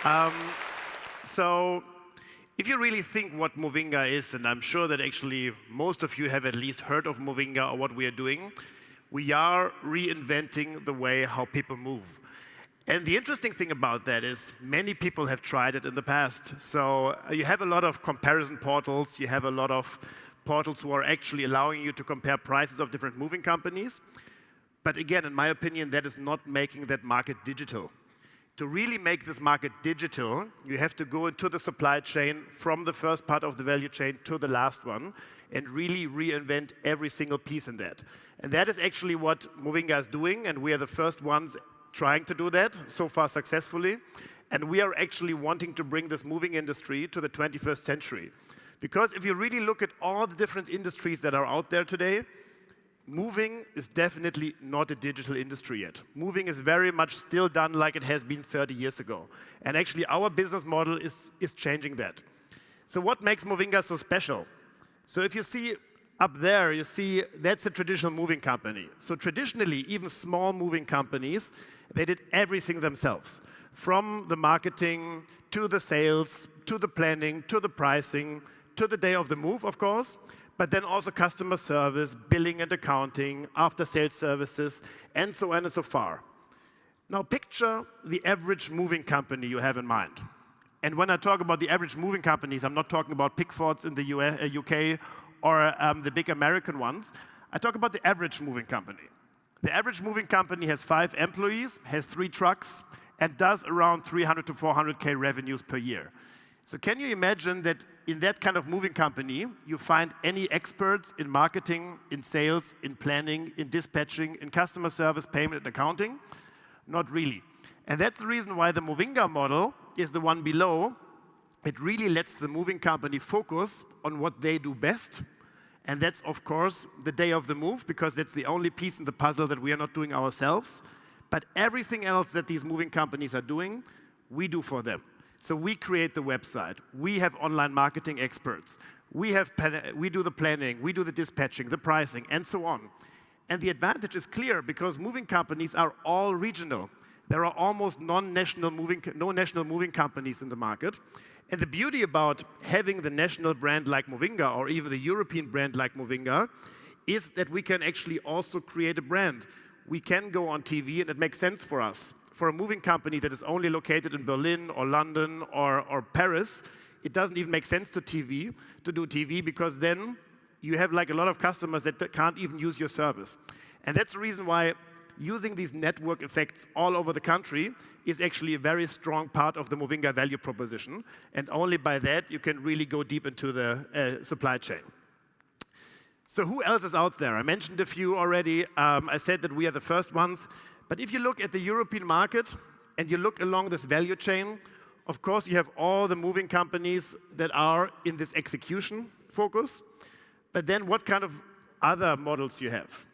Um, so if you really think what Movinga is, and I'm sure that actually most of you have at least heard of Movinga or what we are doing, we are reinventing the way how people move. And the interesting thing about that is many people have tried it in the past. So you have a lot of comparison portals, you have a lot of portals who are actually allowing you to compare prices of different moving companies. But again, in my opinion, that is not making that market digital. To really make this market digital, you have to go into the supply chain from the first part of the value chain to the last one and really reinvent every single piece in that. And that is actually what Movinga is doing, and we are the first ones trying to do that, so far successfully. And we are actually wanting to bring this moving industry to the 21st century. Because if you really look at all the different industries that are out there today, moving is definitely not a digital industry yet. Moving is very much still done like it has been 30 years ago. And actually our business model is changing that. So what makes Movinga so special? So if you see up there, you see that's a traditional moving company. So traditionally, even small moving companies, they did everything themselves. From the marketing, to the sales, to the planning, to the pricing, to the day of the move, of course, but then also customer service, billing and accounting, after-sales services, and so on and so far. Now picture the average moving company you have in mind. And when I talk about the average moving companies, I'm not talking about Pickfords in the UK or the big American ones. I talk about the average moving company. The average moving company has 5 employees, has 3 trucks, and does around 300 to 400K revenues per year. So can you imagine that in that kind of moving company, you find any experts in marketing, in sales, in planning, in dispatching, in customer service, payment, and accounting? Not really. And that's the reason why the Movinga model is the one below. It really lets the moving company focus on what they do best. And that's, of course, the day of the move, because that's the only piece in the puzzle that we are not doing ourselves. But everything else that these moving companies are doing, we do for them. So we create the website. We have online marketing experts. We do the planning. We do the dispatching, the pricing, and so on. And the advantage is clear, because moving companies are all regional. There are almost no national moving companies in the market. And the beauty about having the national brand like Movinga, or even the European brand like Movinga, is that we can actually also create a brand. We can go on TV, and it makes sense for us. For a moving company that is only located in Berlin or London or Paris, it doesn't even make sense to do TV, because then you have like a lot of customers that can't even use your service. And that's the reason why using these network effects all over the country is actually a very strong part of the Movinga value proposition. And only by that you can really go deep into the supply chain. So who else is out there? I mentioned a few already. I said that we are the first ones. But if you look at the European market and you look along this value chain, of course you have all the moving companies that are in this execution focus. But then what kind of other models you have?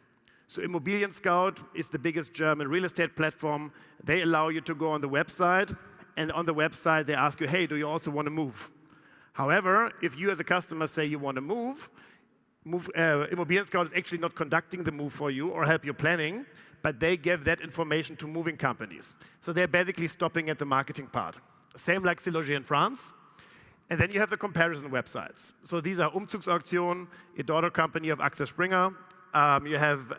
So Immobilien Scout is the biggest German real estate platform. They allow you to go on the website, and on the website they ask you, hey, do you also want to move? However, if you as a customer say you want to move, Immobilien Scout is actually not conducting the move for you or help you planning, but they give that information to moving companies. So they're basically stopping at the marketing part. Same like Siloger in France. And then you have the comparison websites. So these are Umzugsauktion, a daughter company of Axel Springer. You have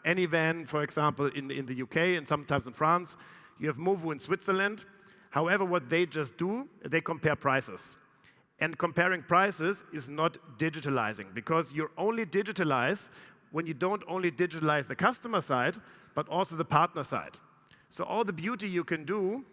Anyvan, for example, in the UK and sometimes in France. You have Movu in Switzerland. However, what they just do, they compare prices. And comparing prices is not digitalizing, because you only digitalize when you don't only digitalize the customer side, but also the partner side. So all the beauty you can do,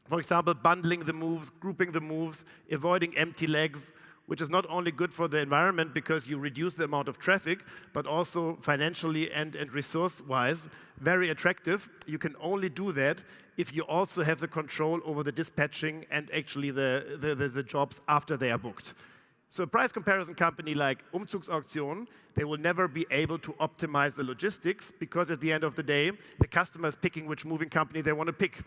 for example, bundling the moves, grouping the moves, avoiding empty legs, which is not only good for the environment because you reduce the amount of traffic, but also financially and resource-wise, very attractive. You can only do that if you also have the control over the dispatching and actually the jobs after they are booked. So a price comparison company like Umzugsauktion, they will never be able to optimize the logistics, because at the end of the day, the customer is picking which moving company they want to pick.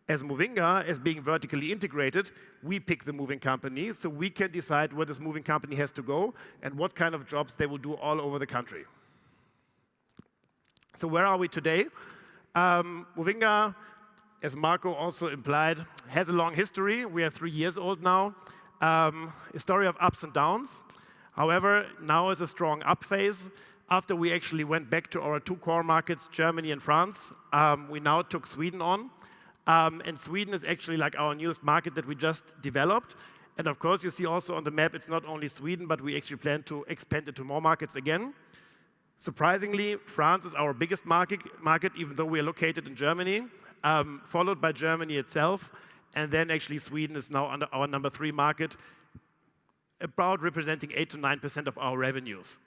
As Movinga, as being vertically integrated, we pick the moving company, so we can decide where this moving company has to go and what kind of jobs they will do all over the country. So where are we today? Movinga as Marco also implied, has a long history. We are 3 years old now. A story of ups and downs. However, now is a strong up phase. After we actually went back to our 2 core markets, Germany and France, we now took Sweden on. And Sweden is actually like our newest market that we just developed. And of course, you see also on the map, it's not only Sweden, but we actually plan to expand it to more markets again. Surprisingly, France is our biggest market, even though we are located in Germany, followed by Germany itself. And then actually Sweden is now under our number 3 market, about representing 8 to 9% of our revenues.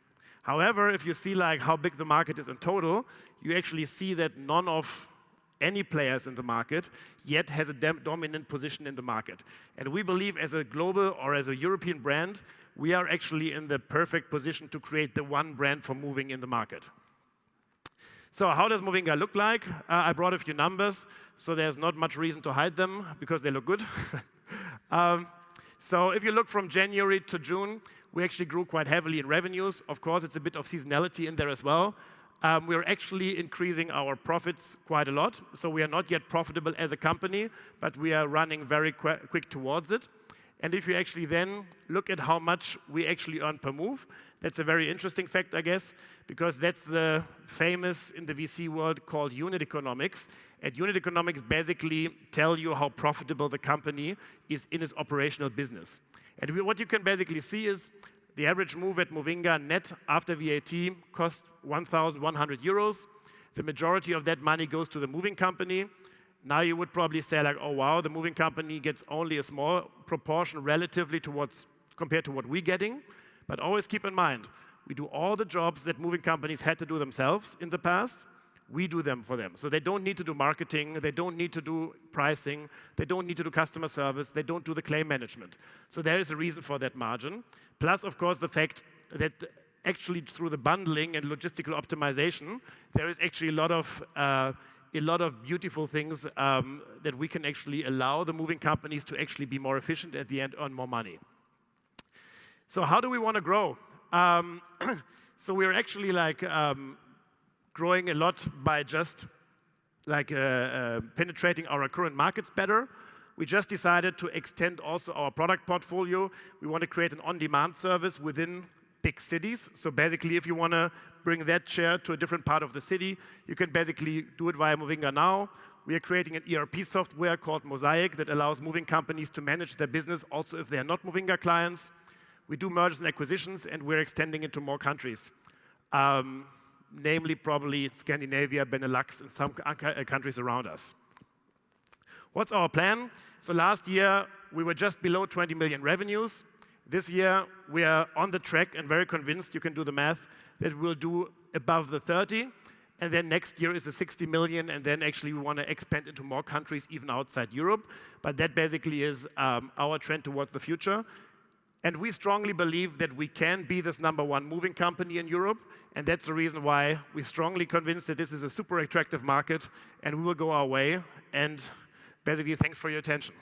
However, if you see like how big the market is in total, you actually see that none of any players in the market yet has a dominant position in the market. And we believe as a global or as a European brand, we are actually in the perfect position to create the one brand for moving in the market. So how does Movinga look like? I brought a few numbers, so there's not much reason to hide them because they look good. So if you look from January to June, we actually grew quite heavily in revenues. Of course, it's a bit of seasonality in there as well. We're actually increasing our profits quite a lot. So we are not yet profitable as a company, but we are running very quick towards it. And if you actually then look at how much we actually earn per move, that's a very interesting fact, I guess, because that's the famous in the VC world called unit economics. And unit economics basically tell you how profitable the company is in its operational business. And what you can basically see is the average move at Movinga net after VAT costs 1,100 euros. The majority of that money goes to the moving company. Now you would probably say like, oh wow, the moving company gets only a small proportion relatively compared to what we're getting. But always keep in mind, we do all the jobs that moving companies had to do themselves in the past. We do them for them. So they don't need to do marketing, they don't need to do pricing, they don't need to do customer service, they don't do the claim management. So there is a reason for that margin. Plus, of course, the fact that actually through the bundling and logistical optimization, there is actually a lot of beautiful things that we can actually allow the moving companies to actually be more efficient at the end, earn more money. So how do we want to grow? So we're actually like growing a lot by just like penetrating our current markets better. We just decided to extend also our product portfolio. We want to create an on-demand service within big cities. So basically, if you want to bring that chair to a different part of the city, you can basically do it via Movinga now. We are creating an ERP software called Mosaic that allows moving companies to manage their business also if they are not Movinga clients. We do mergers and acquisitions, and we're extending into more countries. Namely probably Scandinavia, Benelux, and some countries around us. What's our plan? So last year, we were just below 20 million revenues. This year, we are on the track and very convinced, you can do the math, that we'll do above the 30. And then next year is the 60 million, and then actually we want to expand into more countries, even outside Europe. But that basically is our trend towards the future. And we strongly believe that we can be this #1 moving company in Europe, and that's the reason why we're strongly convinced that this is a super attractive market, and we will go our way. And basically, thanks for your attention.